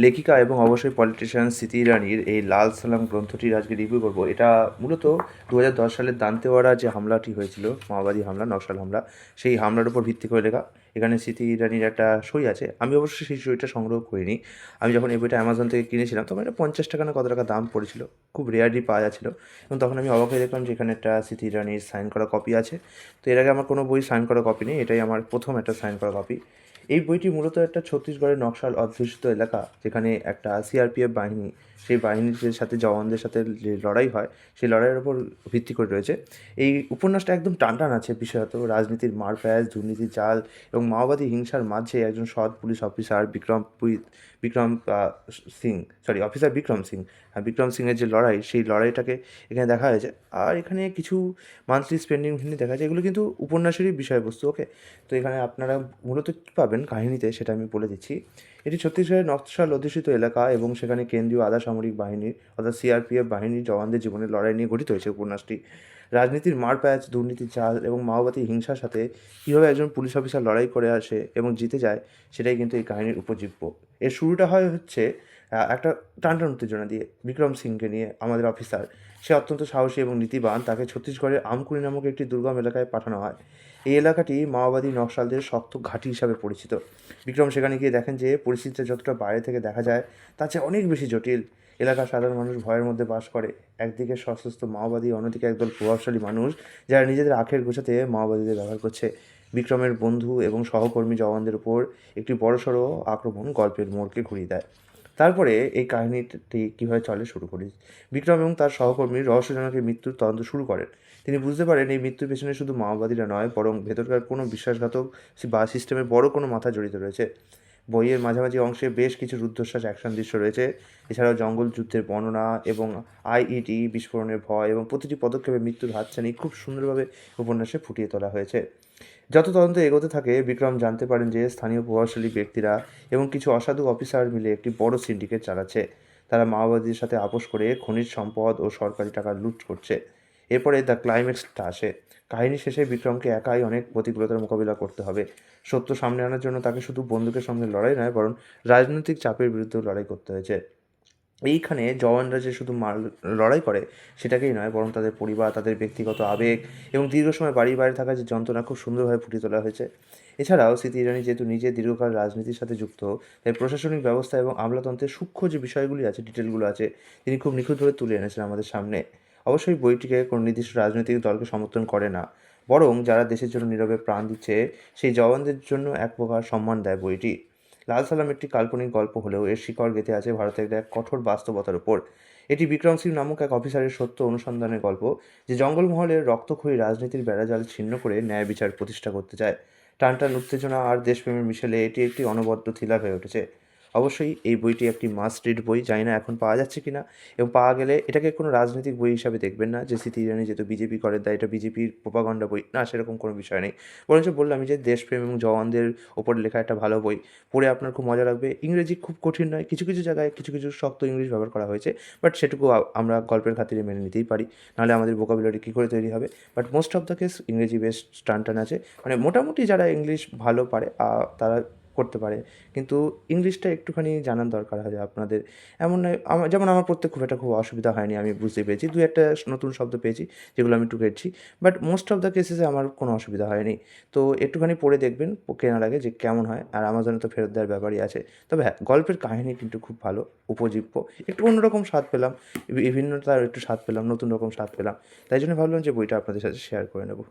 লেখিকা এবং অবশ্যই পলিটিশিয়ান স্মৃতি ইরানির এই লাল সালাম গ্রন্থটির আজকে রিভিউ করব। এটা মূলত 2010 সালের দান্তেওয়াড়া যে হামলাটি হয়েছিল, মাওবাদী হামলা, নকশাল হামলা, সেই হামলার উপর ভিত্তি করে লেখা। এখানে স্মৃতি ইরানির একটা সই আছে। আমি অবশ্যই সেই সইটা সংগ্রহ করিনি। আমি যখন এই বইটা অ্যামাজন থেকে কিনেছিলাম তখন এটা 50 টাকা না কত টাকা দাম পড়েছিল, খুব রেয়ারলি পাওয়া যাচ্ছিলো। এবং তখন আমি অবাক হয়ে দেখলাম যে এখানে একটা স্মৃতি ইরানির সাইন করা কপি আছে। তো এর আগে আমার কোনো বই সাইন করা কপি নেই, এটাই আমার প্রথম একটা সাইন করা কপি। এই বইটি মূলত একটা ছত্তিশগড়ের নকশাল অধ্যুষিত এলাকা, যেখানে একটা সিআরপিএফ বাহিনী, সেই বাহিনীর সাথে জওয়ানদের সাথে যে লড়াই হয়, সেই লড়াইয়ের ওপর ভিত্তি করে রয়েছে। এই উপন্যাসটা একদম টানটান আছে, বিশেষত রাজনীতির মারপ্যাচ, দুর্নীতির জাল এবং মাওবাদী হিংসার মাঝে একজন সৎ police officer Vikram Singh, officer Vikram Singh, Vikram সিংয়ের যে লড়াই, সেই লড়াইটাকে এখানে দেখা হয়েছে। আর এখানে কিছু মান্থলি স্পেন্ডিং দেখা যায়, এগুলো কিন্তু উপন্যাসেরই বিষয়বস্তু। ওকে, তো এখানে আপনারা মূলত কী পাবেন কাহিনীতে সেটা আমি বলে দিচ্ছি। এটি ছত্তিশগড়ের নকশাল অধ্যুষিত এলাকা এবং সেখানে কেন্দ্রীয় আধা সামরিক বাহিনী অর্থাৎ সিআরপিএফ বাহিনীর জওয়ানদের জীবনের লড়াই নিয়ে গঠিত হয়েছে উপন্যাসটি। রাজনীতির মারপ্যাচ, দুর্নীতির চাল এবং মাওবাদী হিংসার সাথে কীভাবে একজন পুলিশ অফিসার লড়াই করে আসে এবং জিতে যায়, সেটাই কিন্তু এই কাহিনীর উপজীব্য। এর শুরুটা হচ্ছে একটা টানটান উত্তেজনা দিয়ে। বিক্রম সিংকে নিয়ে আমাদের অফিসার, সে অত্যন্ত সাহসী এবং নীতিবান। তাকে ছত্তিশগড়ের আমকুড়ি নামক একটি দুর্গম এলাকায় পাঠানো হয়। এই এলাকাটি মাওবাদী নকশালদের শক্ত ঘাঁটি হিসাবে পরিচিত। বিক্রম সেখানে গিয়ে দেখেন যে পরিস্থিতিটা যতটা বাইরে থেকে দেখা যায় তার চেয়ে অনেক বেশি জটিল। এলাকার সাধারণ মানুষ ভয়ের মধ্যে বাস করে। একদিকে সশস্ত্র মাওবাদী, অন্যদিকে একদল প্রভাবশালী মানুষ যারা নিজেদের আখের গোছাতে মাওবাদীদের ব্যবহার করছে। বিক্রমের বন্ধু এবং সহকর্মী জওয়ানদের উপর একটি বড়সড় আক্রমণ গল্পের মোড়কে ঘুরিয়ে দেয়। তারপরে এই কাহিনীটি কীভাবে চলে শুরু করি। বিক্রম এবং তার সহকর্মী রহস্যজনক মৃত্যুর তদন্ত শুরু করেন। তিনি বুঝতে পারেন এই মৃত্যুর পেছনে শুধু মাওবাদীরা নয়, বরং ভেতরকার কোনো বিশ্বাসঘাতক বা সিস্টেমের বড় কোনো মাথা জড়িত রয়েছে। বইয়ের মাঝামাঝি অংশে বেশ কিছু রুদ্ধশ্বাস অ্যাকশন দৃশ্য রয়েছে। এছাড়াও জঙ্গল যুদ্ধের বর্ণনা এবং আইইডি বিস্ফোরণের ভয় এবং প্রতিটি পদক্ষেপে মৃত্যুর হাতছানি খুব সুন্দরভাবে উপন্যাসে ফুটিয়ে তোলা হয়েছে। যত তদন্ত এগোতে থাকে, বিক্রম জানতে পারেন যে স্থানীয় প্রভাবশালী ব্যক্তিরা এবং কিছু অসাধু অফিসার মিলে একটি বড় সিন্ডিকেট চালাচ্ছে। তারা মাওবাদীদের সাথে আপোষ করে খনিজ সম্পদ ও সরকারি টাকা লুট করছে। এরপরে দ্য ক্লাইম্যাক্সটা আসে। কাহিনী শেষে বিক্রমকে একাই অনেক প্রতিকূলতার মোকাবিলা করতে হবে। সত্য সামনে আনার জন্য তাকে শুধু বন্দুকের সঙ্গে লড়াই নয়, বরং রাজনৈতিক চাপের বিরুদ্ধেও লড়াই করতে হয়েছে। এইখানে জওয়ানরা যে শুধু লড়াই করে সেটাকেই নয়, বরং তাদের পরিবার, তাদের ব্যক্তিগত আবেগ এবং দীর্ঘ সময় বাড়ির বাইরে থাকা যে যন্ত্রণা খুব সুন্দরভাবে ফুটিয়ে তোলা হয়েছে। এছাড়াও স্মৃতি ইরানি যেহেতু নিজে দীর্ঘকাল রাজনীতির সাথে যুক্ত, তাই প্রশাসনিক ব্যবস্থা এবং আমলাতন্ত্রের সূক্ষ্ম যে বিষয়গুলি আছে, ডিটেলগুলো আছে, তিনি খুব নিখুঁতভাবে তুলে এনেছেন আমাদের সামনে। অবশ্যই বইটিকে কোনো নির্দিষ্ট রাজনৈতিক দলকে সমর্থন করে না, বরং যারা দেশের জন্য নীরবে প্রাণ দিচ্ছে সেই জওয়ানদের জন্য এক প্রকার সম্মান দেয় বইটি। লাল সালাম একটি কাল্পনিক গল্প হলেও এর শিকড় গেঁথে আছে ভারতের এক কঠোর বাস্তবতার উপর। এটি বিক্রম সিং নামক এক অফিসারের সত্য অনুসন্ধানের গল্প, যে জঙ্গলমহলের রক্তক্ষয়ী রাজনীতির বেড়াজাল ছিন্ন করে ন্যায় বিচার প্রতিষ্ঠা করতে চায়। টানটান উত্তেজনা আর দেশপ্রেমের মিশেলে এটি একটি অনবদ্য থ্রিলার হয়ে উঠেছে। অবশ্যই এই বইটি একটি মাস্ট রিড বই। জানি না এখন পাওয়া যাচ্ছে কি না, এবং পাওয়া গেলে এটাকে কোনো রাজনৈতিক বই হিসাবে দেখবেন না যে স্মৃতি ইরানি যেহেতু বিজেপি করে তাই এটা বিজেপির প্রোপাগান্ডা বই, না, সেরকম কোনো বিষয় নেই। বরঞ্চ বললাম যে দেশপ্রেম এবং জওয়ানদের ওপর লেখা একটা ভালো বই। পড়ে আপনার খুব মজা লাগবে। ইংরেজি খুব কঠিন নয়, কিছু কিছু জায়গায় কিছু কিছু শক্ত ইংলিশ ব্যবহার করা হয়েছে, বাট সেটুকু আমরা গল্পের খাতিরে মেনে নিতেই পারি, নাহলে আমাদের ভোকাবুলারি কী করে তৈরি হবে। But most of the case ইংরেজি বেশ টান আছে। মানে মোটামুটি যারা ইংলিশ ভালো পারে তারা করতে পারে, কিন্তু ইংলিশটা একটুখানি জানার দরকার হয় আপনাদের। এমন নয়, যেমন আমার পড়তে খুব অসুবিধা হয়নি, আমি বুঝতে পেরেছি। দু একটা নতুন শব্দ পেয়েছি যেগুলো আমি একটু ঘেঁটছি, বাট মোস্ট অফ দ্য কেসেসে আমার কোনো অসুবিধা হয়নি। তো একটুখানি পড়ে দেখবেন কেনার আগে যে কেমন হয়, আর আমাজনে তো ফেরত দেওয়ার ব্যাপারই আছে। তবে হ্যাঁ, গল্পের কাহিনী কিন্তু খুব ভালো, উপজীব্য। একটু অন্যরকম স্বাদ পেলাম, বিভিন্নতার একটু স্বাদ পেলাম, নতুন রকম স্বাদ পেলাম। তাই জন্য ভাবলাম যে বইটা আপনাদের সাথে শেয়ার করে নেব।